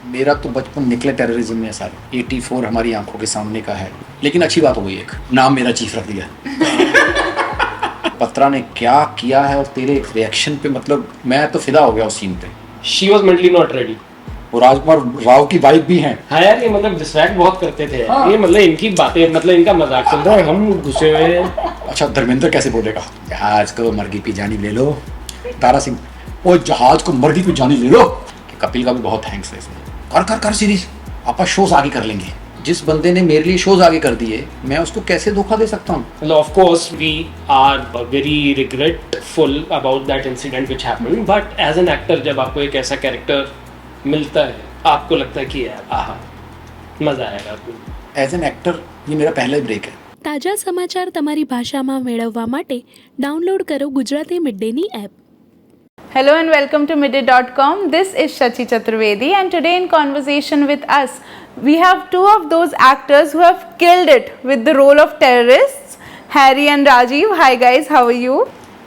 मेरा तो बचपन निकले टेररिज्म में सर। 84 हमारी आंखों के सामने का है, लेकिन अच्छी बात हो गई, एक नाम मेरा चीफ रख दिया। पत्रा ने क्या किया है और तेरे रिएक्शन पे, मतलब मैं तो फिदा हो गया उस सीन पे। She was mentally not ready. और राजकुमार राव की वाइफ भी हैं। हाँ यार, ये मतलब डिस्ट्रैक्ट बहुत करते थे। हाँ। ये मतलब इनकी बातें, मतलब इनका मजाक चल रहा है, हम घुसे हुए हैं। अच्छा, धर्मेंद्र कैसे बोलेगा, जहाज को मर्गी की जानी ले लो। तारा सिंह, ओ जहाज को मर्गी की जानी ले लो। कपिल का भी बहुत थैंक्स है इसमें। कर सीरीज, आप शोज आगे कर लेंगे। जिस बंदे ने मेरे लिए शोज आगे कर दिए, मैं उसको कैसे धोखा दे सकता हूँ। मतलब of course we are very regretful about that incident which happened, but as an actor जब आपको एक ऐसा कैरेक्टर मिलता है, आपको लगता है कि यार आहा, मजा आएगा आपको। एज एन एक्टर ये मेरा पहला ब्रेक है। તાજા સમાચાર તમારી ભાષામાં મેળવવા માટે ડાઉનલોડ કરો ગુજરાતી મિડડેની app. Hello and welcome to midday.com. This is Shachi Chaturvedi, and today in conversation with us, we have two of those actors who have killed it with the role of terrorists, Harry and Rajiv. Hi guys, how are you?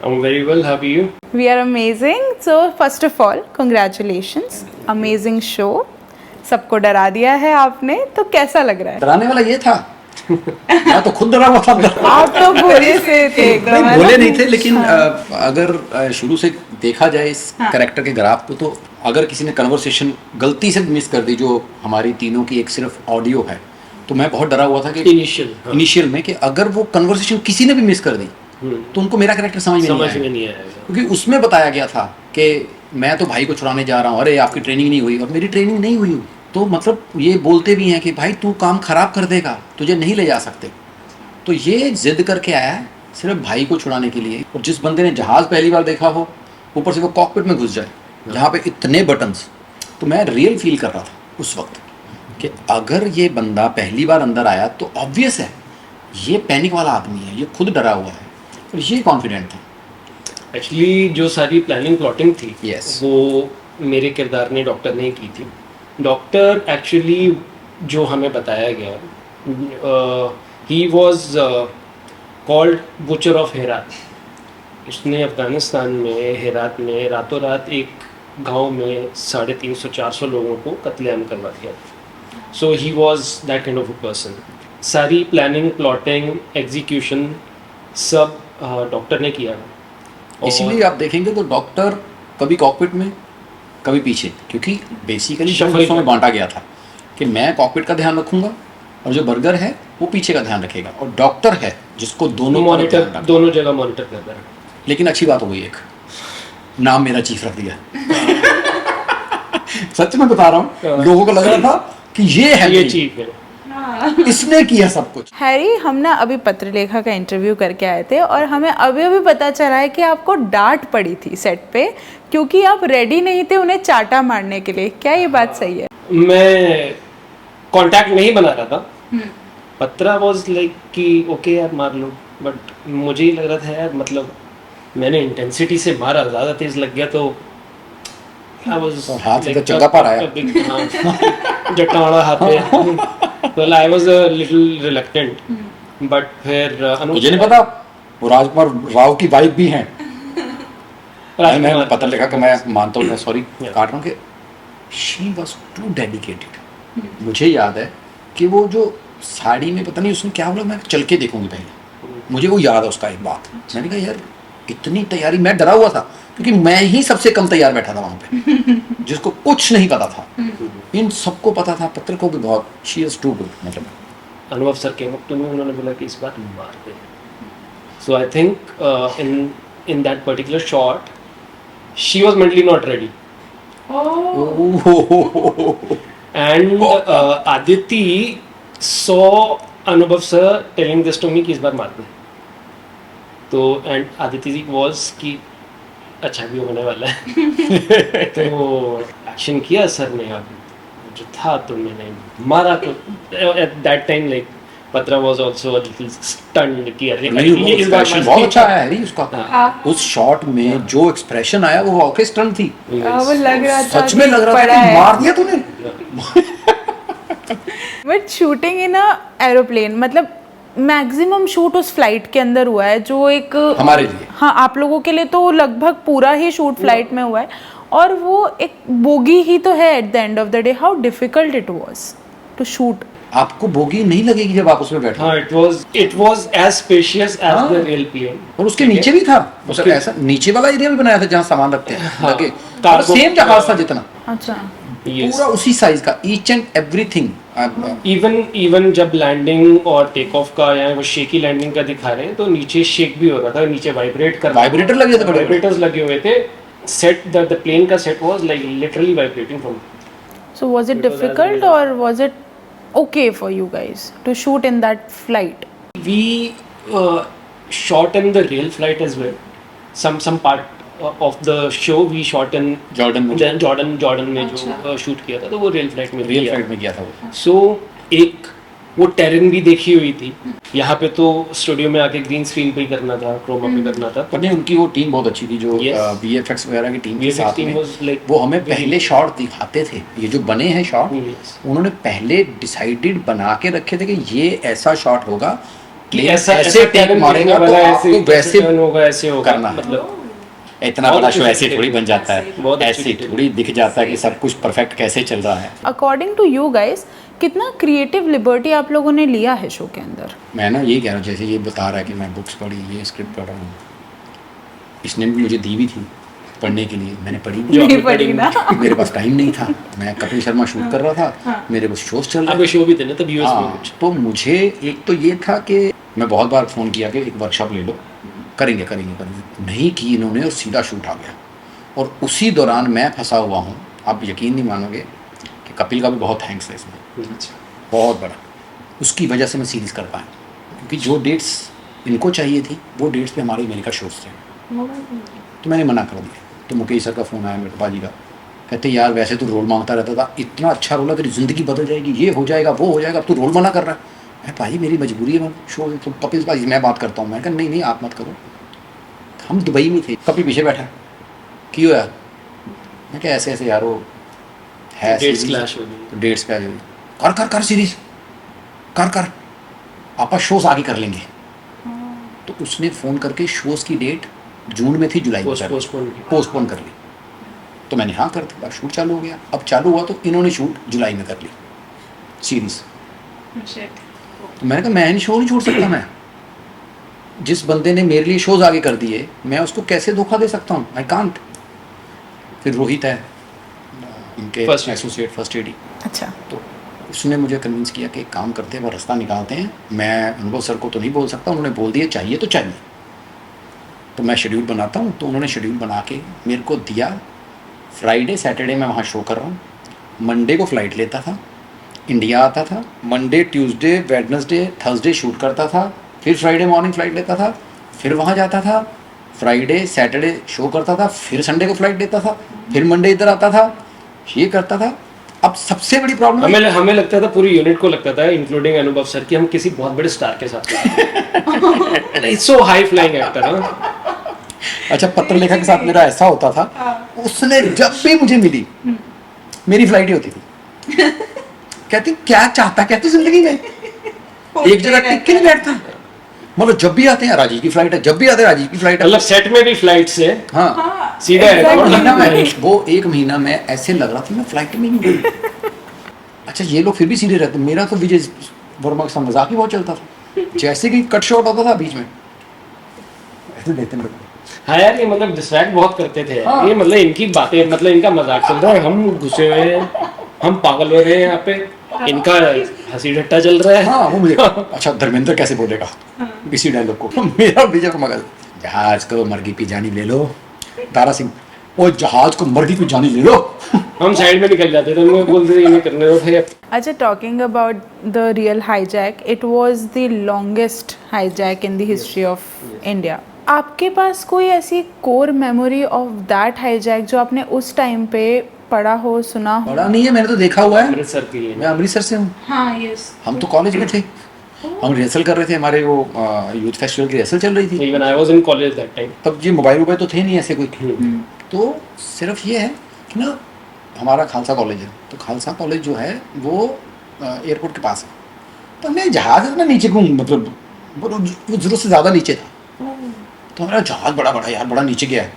I'm very well, how are you? We are amazing. So first of all, congratulations. Amazing show. सबको डरा दिया है आपने, तो कैसा लग रहा है? डराने वाला ये था। मैं तो खुद डरा हुआ था। आप तो भोले से थे एकदम, है ना? बोले नहीं थे, लेकिन अगर शुरू से देखा जाए इस कैरेक्टर के ग्राफ को, तो अगर किसी ने कन्वर्सेशन गलती से मिस कर दी, जो हमारी तीनों की एक सिर्फ ऑडियो है, तो मैं बहुत डरा हुआ था कि इनिशियल में कि अगर वो कन्वर्सेशन किसी ने भी मिस कर दी तो उनको मेरा कैरेक्टर समझ में नहीं आएगा। क्योंकि उसमें बताया गया था कि मैं तो भाई को छुड़ाने जा रहा हूँ, अरे आपकी ट्रेनिंग नहीं हुई, और मेरी ट्रेनिंग नहीं हुई। तो मतलब ये बोलते भी हैं कि भाई तू काम खराब कर देगा, तुझे नहीं ले जा सकते। तो ये जिद करके आया है सिर्फ भाई को छुड़ाने के लिए। और जिस बंदे ने जहाज़ पहली बार देखा हो, ऊपर से वो कॉकपिट में घुस जाए जहाँ पे इतने बटन्स, तो मैं रियल फील कर रहा था उस वक्त कि अगर ये बंदा पहली बार अंदर आया तो ऑब्वियस है ये पैनिक वाला आदमी है, ये खुद डरा हुआ है, और ये कॉन्फिडेंट था। एक्चुअली जो सारी प्लानिंग प्लॉटिंग थी, Yes. वो मेरे किरदार ने, डॉक्टर ने की थी। डॉक्टर एक्चुअली जो हमें बताया गया, he was called butcher of Herat. इसने अफ़गानिस्तान में हेरात में रातों रात एक गांव में 350-400 लोगों को कत्लेआम करवा दिया। So he was that kind of a person. सारी प्लानिंग प्लॉटिंग एग्जीक्यूशन सब डॉक्टर ने किया। इसीलिए आप देखेंगे तो डॉक्टर कभी कॉकपिट में कभी पीछे, क्योंकि बेसिकली Shuffle हिस्सों में बांटा गया था कि मैं कॉकपिट का ध्यान रखूंगा और जो बर्गर है वो पीछे का ध्यान रखेगा, और डॉक्टर है जिसको दोनों का ध्यान मॉनिटर, रखना। दोनों जगह मॉनिटर कर रहा है। लेकिन अच्छी बात हो गई, एक नाम मेरा चीफ रख दिया। सच में बता रहा हूँ, लोगों को लग रहा था कि ये है ये चीफ, चीफ है। इसने किया सब कुछ। हैरी, हम ना अभी पत्रलेखा का इंटरव्यू करके आए थे और हमें अभी अभी पता चला है कि आपको डांट पड़ी थी सेट पे, क्योंकि आप रेडी नहीं थे उन्हें चाटा मारने के लिए। क्या ये बात सही है? मैं कांटेक्ट नहीं बना रहा था। पत्रा वाज लाइक कि ओके यार मार लो, बट मुझे ही लग रहा था यार, मतलब मैंने इंटेंसिटी से मारा, ज़्यादा तेज लग गया तो I was और हाथ से like तो चंगा पर आया। हाँ, जट्टा वाला हाथ पे। Well, I was a little reluctant, but फिर मुझे नहीं पता वो राजकुमार राव की वाइफ भी हैं। मैं पत्र लिखा कि मैं मानता हूँ, मैं सॉरी काट रहा हूँ, कि शी वॉज टू डेडिकेटेड। मुझे याद है कि वो जो साड़ी में, पता नहीं उसने क्या बोला, मैं चल के देखूंगी पहले। मुझे वो याद है उसका एक बात, मैंने कहा यार इतनी तैयारी, मैं डरा हुआ था क्योंकि मैं ही सबसे कम तैयार बैठा था वहाँ पे, जिसको कुछ नहीं पता था। इन सबको पता था, पत्र को भी बहुत, शी इज टू गुड। मतलब अनुभव सर के वक्त में उन्होंने बोला कि इस बार मार दे। So I think in that particular shot she was mentally not ready, and Aditi saw Anubhav sir telling this to me कि इस बार मार दे। तो एंड आदिति जी वाज कि अच्छा भी होने वाला है। तो एक्शन किया सर ने, अब जो था तो मैंने मारा। तो एट दैट टाइम लाइक पत्रा was also a little stunned कि अरे नहीं, वो इस बार expression बहुत अच्छा आया है उसका। हाँ। उस शॉट में जो एक्सप्रेशन आया वो ऑर्केस्ट्रल थी। वो लग रहा था, सच में लग रहा था कि मार दिया तूने। But shooting in a aeroplane, मतलब मैक्सिमम शूट उस फ्लाइट के अंदर हुआ है, जो एक हमारे लिए, हाँ, आप लोगों के लिए तो लगभग पूरा ही शूट फ्लाइट में हुआ है। और वो एक बोगी ही तो है at the end of the day. How difficult it was to shoot. आपको बोगी नहीं लगेगी जब आप उसमें बैठो. हाँ, it was as spacious as हाँ। the real plane. और उसके नीचे भी था, मतलब ऐसा नीचे वाला एरिया भी बनाया था जहाँ सामान रखते हैं. हाँ। लगे Cargo- सेम जहाज था जितना, अच्छा. Yes. पूरा उसी साइज का, ईच एंड एवरीथिंग. इवन जब लैंडिंग और टेक ऑफ का या वो शेकी लैंडिंग का दिखा रहे हैं तो नीचे शेक भी हो रहा था, नीचे वाइब्रेट कर वाइब्रेटर लगे थे, बड़े वाइब्रेटर्स लगे हुए थे. सेट द प्लेन का set was like literally vibrating from. So was it difficult or was it okay for you guys to shoot in that flight? We shot in the real flight as well. Some part of the show we shot in Jordan में, Jordan में जो shoot किया था तो वो real flight में real flight में किया था वो. सो एक वो टेरेन भी देखी हुई थी. यहाँ पे तो स्टूडियो में आके ग्रीन स्क्रीन पे ही करना था, क्रोमा पे करना था. पर नहीं, उनकी वो टीम बहुत अच्छी थी जो Yes. VFX वगैरह की टीम के VFX साथ team में. was like वो हमें very- पहले शॉट दिखाते थे, ये जो बने हैं शॉट, Yes. उन्होंने पहले डिसाइडेड बना के रखे थे कि ये ऐसा शॉट होगा कि plane ऐसा ऐसे टेक turn मारेगा करने तो वाला, आपको वैसे turn होगा, ऐसे होगा, करना है. मतलब इतना बहुत बड़ा अच्छी शो ऐसे detail. थोड़ी बन जाता है, बहुत अच्छी ऐसे detail. थोड़ी दिख जाता है कि सब कुछ परफेक्ट कैसे चल रहा है. According to you guys, कितना क्रिएटिव लिबर्टी आप लोगों ने लिया है शो के अंदर? मैं ना यही कह रहा हूँ, जैसे ये बता रहा है कि मैं बुक्स पढ़ी, ये स्क्रिप्ट पढ़ रहा हूँ, इसने भी मुझे दी भी थी पढ़ने के लिए, मैंने पढ़ी भी. नहीं पढ़ी ना. मेरे पास टाइम नहीं था, मैं कपिल शर्मा शूट कर रहा था, मेरे को शोज चल रहे अब शो भी थे ना तब यूएस में हाँ, कुछ. तो मुझे एक तो ये था कि मैं बहुत बार फ़ोन किया कि एक वर्कशॉप ले लो, करेंगे करेंगे करेंगे, नहीं की इन्होंने और सीधा शूट आ गया. और उसी दौरान मैं फंसा हुआ हूँ, आप यकीन नहीं मानोगे कि कपिल का भी बहुत थैंक्स है इसमें, बहुत बड़ा. उसकी वजह से मैं सीरीज़ कर पाया, क्योंकि जो डेट्स इनको चाहिए थी वो डेट्स पे हमारे अमेरिका शोज थे, तो मैंने मना कर दिया. तो मुकेश सर का फ़ोन आया मेरे पाजी का, कहते यार वैसे तो रोल मांगता रहता था, इतना अच्छा रोल है, तेरी ज़िंदगी बदल जाएगी, ये हो जाएगा वो हो जाएगा, अब तू रोल मना कर रहा है. मैं भाई मेरी मजबूरी है, मैं शो तो कपिल भाई मैं बात करता हूँ. मैं कहा नहीं नहीं आप मत करो. हम दुबई में थे, कपिल पीछे बैठा, क्यों यार? मैं क्या ऐसे ऐसे यार वो है डेट्स series, क्लैश हो गई. तो डेट्स पे आ गई. कर कर कर सीरीज कर आपा शोज आगे कर लेंगे. तो उसने फ़ोन करके शोज़ की डेट जून में थी, जुलाई में पोस्टपोन कर ली. तो मैंने हाँ कर दिया, शूट चालू हो गया. अब चालू हुआ तो इन्होंने शूट जुलाई में कर ली सीरीज. तो मैंने कहा मैं शो नहीं छोड़ सकता, मैं जिस बंदे ने मेरे लिए शोज आगे कर दिए मैं उसको कैसे धोखा दे सकता हूँ, आई कांट. फिर रोहित है इनके First AD. Associate first AD, अच्छा. तो उसने मुझे कन्विंस किया कि एक काम करते हैं, वो रास्ता निकालते हैं. मैं अनुभव सर को तो नहीं बोल सकता, उन्होंने बोल दिया चाहिए तो चाहिए, तो मैं शेड्यूल बनाता हूँ. तो उन्होंने शेड्यूल बना के मेरे को दिया. फ्राइडे सैटरडे मैं वहाँ शो कर रहा हूँ, मंडे को फ़्लाइट लेता था, इंडिया आता था, Monday Tuesday Wednesday Thursday shoot करता था, फिर फ्राइडे मॉर्निंग फ़्लाइट लेता था, फिर वहाँ जाता था, फ्राइडे सैटरडे शो करता था, फिर संडे को फ़्लाइट लेता था, फिर मंडे इधर आता था, ये करता था. अब सबसे बड़ी प्रॉब्लम हमें लगता था, पूरी यूनिट को लगता था इंक्लूडिंग अनुभव सर कि हम किसी बहुत बड़े स्टार के साथ it's so high flying actor. अच्छा, पत्र लेखा के साथ मेरा ऐसा होता था, उसने जब भी मुझे मिली मेरी फ्लाइट ही होती थी. कहती क्या चाहता क्या तू जिंदगी में, एक जगह टिक के नहीं बैठता. मतलब जब भी आते हैं राजीव की फ्लाइट है, जब भी आते हैं राजीव की फ्लाइट है. मतलब सेट में भी फ्लाइट से हाँ, सीधा और महीना में एयरपोर्ट. वो एक महीना में ऐसे लग रहा था मैं फ्लाइट में ही गई. अच्छा, ये लोग फिर भी सीधे रहते, मेरा तो विजय वर्मा का मजाक ही बहुत चलता था. जैसे कि कट शॉट होता था बीच में ऐसे देते हैं. हाँ यार, ये मतलब डिस्ट्रैक्ट बहुत करते थे. हाँ. ये मतलब इनकी बातें, मतलब इनका मजाक चल रहा है, हम घुसे हुए हैं, हम पागल हो रहे हैं यहाँ पे, इनका हंसी ठट्टा चल रहा है. हाँ, वो मुझे अच्छा धर्मेंद्र कैसे बोलेगा इसी डायलॉग को. मेरा विजय को मगल, जहाज को मर्गी की जानी ले लो. तारा सिंह, वो जहाज को मर्गी की जानी ले लो. हम साइड में निकल जाते थे, उन्हें बोलते थे इन्हें करने दो भाई. अच्छा, talking about the real hijack, it was the longest hijack in the history of India. आपके पास कोई ऐसी core memory of that hijack जो आपने उस टाइम पे पढ़ा हो, सुना हो? बड़ा नहीं है, मैंने तो देखा हुआ है. अमृतसर के लिए मैं अमृतसर से हूँ. हाँ, यस. हम तो कॉलेज में थे, हम रिहर्सल कर रहे थे, हमारे वो यूथ फेस्टिवल की रिहर्सल चल रही थी. Even I was in college that time. तब ये मोबाइल तो थे नहीं ऐसे कोई. तो सिर्फ ये है कि ना हमारा खालसा कॉलेज है, तो खालसा कॉलेज जो है वो एयरपोर्ट के पास है. तो हमने जहाज इतना नीचे घूम, मतलब वो ज़रूरत से ज़्यादा नीचे था. तो हमारा जहाज बड़ा बड़ा यार, बड़ा नीचे गया है.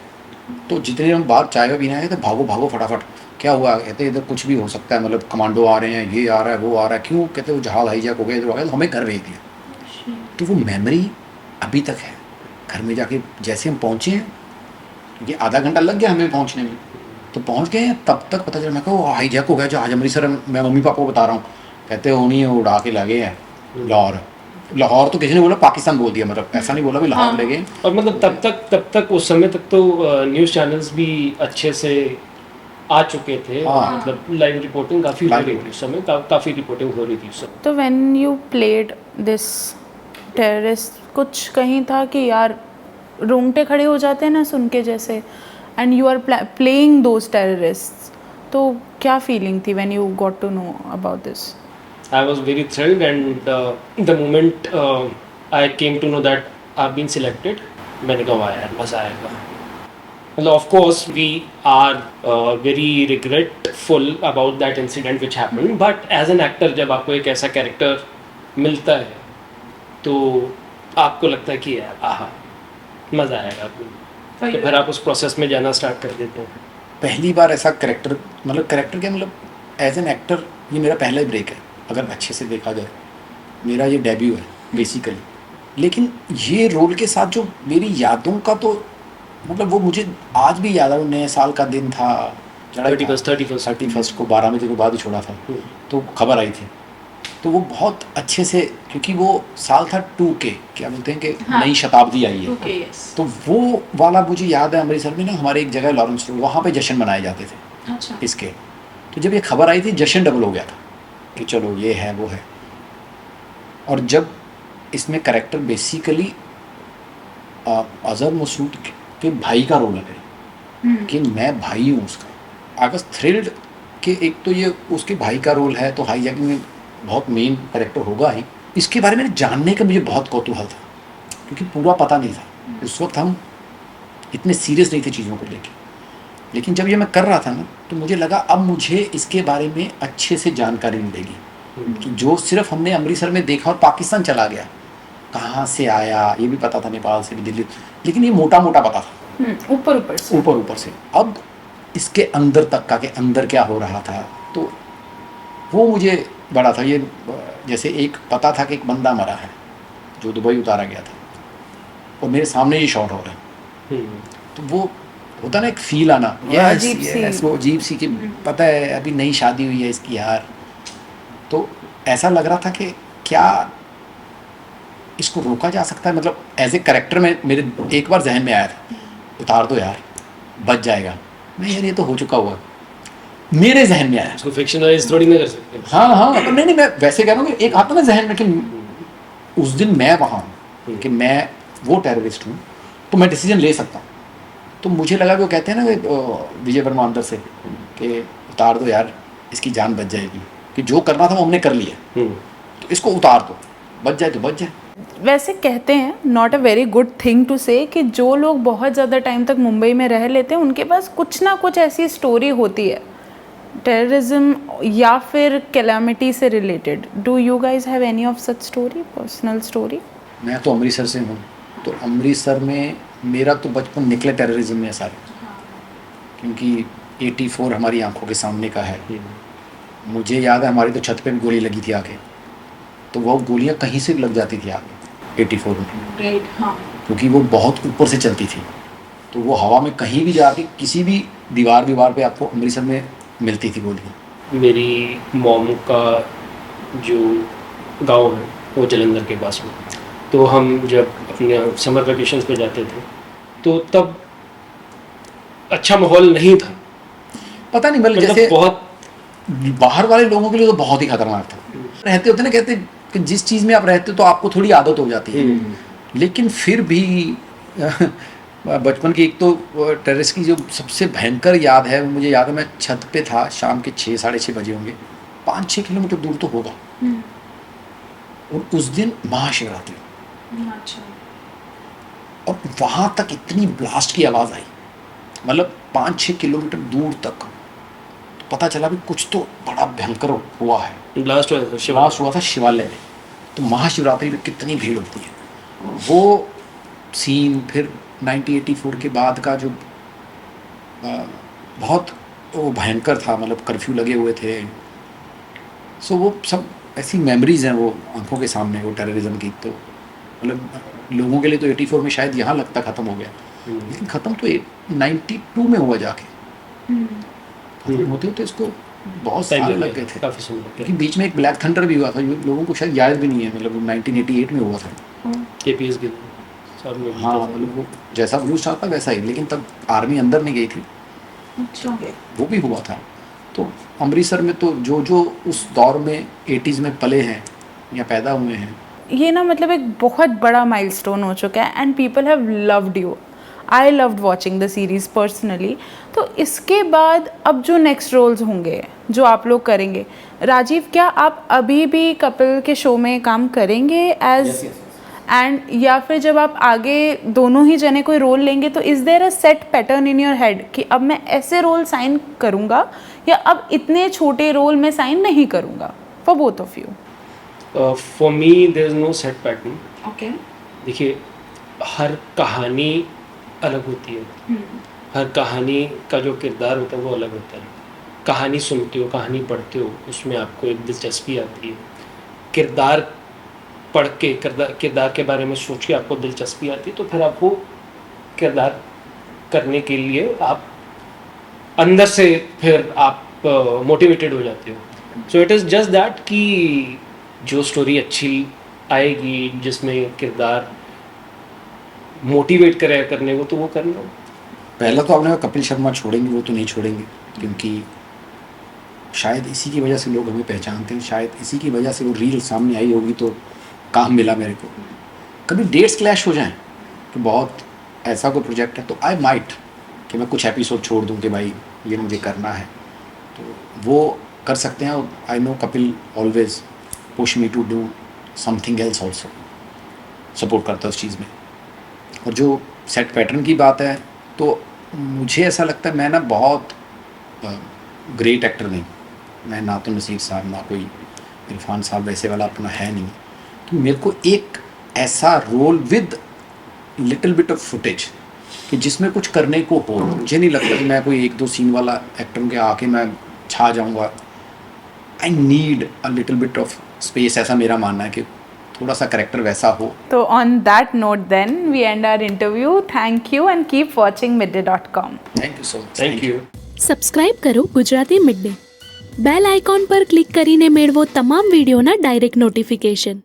तो जितने हम बाहर चाय का पीने आए थे, भागो भागो फटाफट, क्या हुआ, कहते इधर कुछ भी हो सकता है, मतलब कमांडो आ रहे हैं, ये आ रहा है, वो आ रहा है, क्यों, कहते वो जहाज हाईजैक हो गया, इधर हो गया, तो हमें घर भेज दिया। तो वो मेमोरी अभी तक है। घर में जाके जैसे हम पहुँचे हैं, क्योंकि आधा घंटा लग गया हमें पहुँचने में, तो पहुँच गए हैं, तब तक पता चला, मैं कहा वो हाईजैक हो गया जहाज अमृतसर, मैं मम्मी पापा को बता रहा हूँ, कहते हो नहीं है, वो उड़ा के लगे हैं लाहौर। लाहौर तो किसी ने बोला, पाकिस्तान बोल दिया, मतलब ऐसा नहीं बोला भी लाहौर ले गए। और मतलब तब तक उस समय तक तो न्यूज़ चैनल्स भी अच्छे से आ चुके थे। हाँ। मतलब लाइव रिपोर्टिंग काफ़ी हो Live रही थी उस समय, काफ़ी रिपोर्टिंग हो रही थी उस समय। तो when you played this terrorist, कुछ कहीं था कि यार रोंगटे खड़े हो जाते हैं ना सुन के जैसे, and you are playing those terrorist, तो क्या फीलिंग थी when you got to know about this? I was very thrilled, and the moment I came to know that I've been selected, मैंने कहा वाह यार मज़ा आएगा। मतलब of course we are very regretful about that incident which happened, but as an actor जब आपको एक ऐसा कैरेक्टर मिलता है तो आपको लगता है कि यार आहा मज़ा आएगा, तो फिर आप उस प्रोसेस में जाना स्टार्ट कर देते हैं। पहली बार ऐसा करेक्टर, मतलब करेक्टर क्या, मतलब एज एन एक्टर ये मेरा पहला ही ब्रेक है, अगर अच्छे से देखा जाए मेरा ये डेब्यू है बेसिकली। लेकिन ये रोल के साथ जो मेरी यादों का, तो मतलब वो मुझे आज भी याद है। वो नए साल का दिन था, 31 को 12 बजे के बाद ही छोड़ा था, तो खबर आई थी, तो वो बहुत अच्छे से, क्योंकि वो साल था 2K, क्या बोलते हैं कि नई शताब्दी आई है, 2K, yes. तो वो वाला मुझे याद है। अमृतसर में ना हमारे एक जगह लॉरेंस रोड, वहाँ पे जश्न मनाए जाते थे अच्छा। इसके, तो जब ये खबर आई थी जश्न डबल हो गया था कि चलो ये है वो है। और जब इसमें करेक्टर बेसिकली अजहर मसूद के भाई का रोल है कि मैं भाई हूँ उसका, आई वाज थ्रिल्ड कि एक तो ये उसके भाई का रोल है, तो हाईजैकिंग में बहुत मेन करेक्टर होगा ही। इसके बारे में जानने का मुझे बहुत कौतूहल था, क्योंकि पूरा पता नहीं था उस वक्त, हम इतने सीरियस नहीं थे चीज़ों को लेके। लेकिन जब ये मैं कर रहा था ना, तो मुझे लगा अब मुझे इसके बारे में अच्छे से जानकारी मिलेगी, कि जो सिर्फ हमने अमृतसर में देखा और पाकिस्तान चला गया, कहाँ से आया ये भी पता था, नेपाल से भी, दिल्ली, लेकिन ये मोटा मोटा पता था, ऊपर ऊपर से। अब इसके अंदर तक का, के अंदर क्या हो रहा था, तो वो मुझे बड़ा था। ये जैसे एक पता था कि एक बंदा मरा है जो दुबई उतारा गया था, और मेरे सामने ये शॉट हो रहा है, तो वो होता ना एक फील आना, यस वो अजीब सी कि पता है अभी नई शादी हुई है इसकी यार, तो ऐसा लग रहा था कि क्या इसको रोका जा सकता है। मतलब एज ए कैरेक्टर में मेरे एक बार जहन में आया था, उतार दो यार बच जाएगा, मैं यार ये तो हो चुका हुआ, मेरे जहन में आया। उसको फिक्शनलाइज थोड़ी ना कर सकते। हाँ नहीं मैं वैसे कह रहा हूँ कि एक आता ना जहन में कि उस दिन मैं वहाँ हूँ, कि मैं वो टेररिस्ट हूँ, तो मैं डिसीजन ले सकता हूँ। तो मुझे लगा कि वो कहते हैं ना कि विजय वर्मा अंदर से कि उतार दो यार इसकी जान बच जाएगी, कि जो करना था वो हमने कर लिया, तो इसको उतार दो, बच जाए तो बच जाए। वैसे कहते हैं, not a very good thing to say, कि जो लोग बहुत ज़्यादा टाइम तक मुंबई में रह लेते हैं उनके पास कुछ ना कुछ ऐसी स्टोरी होती है टेररिज्म या फिर कैलामिटी से related. Do you guys have any of such story, personal story? मैं तो अमृतसर से हूँ, तो अमृतसर में मेरा तो बचपन निकले टेररिज्म में सारे, क्योंकि 84 हमारी आंखों के सामने का है। मुझे याद है हमारी तो छत पे भी गोली लगी थी आके, तो वो गोलियाँ कहीं से भी लग जाती थी आगे 84 में, क्योंकि वो बहुत ऊपर से चलती थी, तो वो हवा में कहीं भी जाके किसी भी दीवार पे आपको अमृतसर में मिलती थी गोलियाँ। मेरी मॉम का जो गांव है वो जलंधर के पास में, तो हम जब अपने समर वेकेशन पे जाते थे तो तब अच्छा माहौल नहीं था, पता नहीं मतलब जैसे बहुत बाहर वाले लोगों के लिए तो बहुत ही खतरनाक था। रहते होते ना, कहते कि जिस चीज़ में आप रहते हो तो आपको थोड़ी आदत हो जाती है, लेकिन फिर भी बचपन की एक तो टेरेस की जो सबसे भयंकर याद है, वो मुझे याद है मैं छत पे था, शाम के 6 साढ़े 6 बजे होंगे, 5-6 किलोमीटर दूर तो होगा, और उस दिन महाशिवरात्रि, और वहाँ तक इतनी ब्लास्ट की आवाज़ आई, मतलब 5-6 किलोमीटर दूर तक, तो पता चला भी कुछ तो बड़ा भयंकर हुआ है। ब्लास्ट हुआ था शिवालय में, तो महाशिवरात्रि में कितनी भीड़ होती है, वो सीन। फिर 1984 के बाद का जो बहुत वो भयंकर था, मतलब कर्फ्यू लगे हुए थे। सो वो सब ऐसी मेमोरीज हैं वो आंखों के सामने, वो टेररिज्म की। तो मतलब लोगों के लिए तो 84 में शायद यहाँ लगता ख़त्म हो गया, लेकिन ख़त्म तो 92 में हुआ जाके। खत्म होते होते इसको बहुत टाइम साल लग लग गया, गए थे। काफी समय लग क्योंकि बीच में एक ब्लैक थंडर भी हुआ था, जो लोगों को शायद याद भी नहीं है, मतलब 1988 में हुआ था। गया। केपीएस गिल सब में हाँ, मतलब वो जैसा ब्लू स्टार था वैसा ही, लेकिन तब आर्मी अंदर नहीं गई थी, अच्छा, वो भी हुआ था। तो अमृतसर में तो जो जो उस दौर में 80s में पले हैं या पैदा हुए हैं, ये ना मतलब एक बहुत बड़ा माइलस्टोन हो चुका है and people have loved you. I loved watching the series personally. तो इसके बाद अब जो नेक्स्ट रोल्स होंगे जो आप लोग करेंगे, राजीव क्या आप अभी भी कपिल के शो में काम करेंगे एज एंड या फिर जब आप आगे दोनों ही जने कोई रोल लेंगे तो is there a set pattern in your head कि अब मैं ऐसे रोल साइन करूँगा या अब इतने छोटे रोल में साइन नहीं करूँगा for both of you? For me there is no set pattern. Okay. देखिए, हर कहानी अलग होती है, हर कहानी का जो किरदार होता है वो अलग होता है। कहानी सुनते हो, कहानी पढ़ते हो, उसमें आपको एक दिलचस्पी आती है। किरदार पढ़ के किरदार के बारे में सोच के आपको दिलचस्पी आती है, तो फिर आप वो किरदार करने के लिए आप अंदर से फिर आप मोटिवेटेड हो जाते हो। So it is just that कि जो स्टोरी अच्छी आएगी, जिसमें किरदार मोटिवेट करे करने को, तो वो करना। पहला तो आपने कहा कपिल शर्मा छोड़ेंगे, वो तो नहीं छोड़ेंगे, क्योंकि शायद इसी की वजह से लोग हमें पहचानते हैं, शायद इसी की वजह से वो रील सामने आई होगी तो काम मिला मेरे को। कभी डेट्स क्लैश हो जाएं कि बहुत ऐसा कोई प्रोजेक्ट है तो आई माइट कि मैं कुछ एपिसोड छोड़ दूं कि भाई ये मुझे करना है, तो वो कर सकते हैं। I know Kapil always push me to do something else also, support करता है उस चीज़ में। और जो सेट पैटर्न की बात है, तो मुझे ऐसा लगता है मैं ना बहुत ग्रेट एक्टर नहीं, मैं ना तो नसीर साहब ना कोई इरफान साहब वैसे वाला अपना है नहीं। तो मेरे को एक ऐसा role with little bit of footage कि जिसमें कुछ करने को हो। मुझे नहीं लगता कि मैं कोई 1-2 सीन वाला एक्टर के आके मैं छा जाऊंगा। I need a little bit of space, ऐसा मेरा मानना है कि थोड़ा सा करेक्टर वैसा हो। So on that note then we end our interview. Thank you and keep watching midday.com. Thank you so much. Thank you. Subscribe કરો Gujarati mid day. Bell icon પર ક્લિક કરીને મેળવો તમામ વિડીયોના ડાયરેક્ટ નોટિફિકેશન.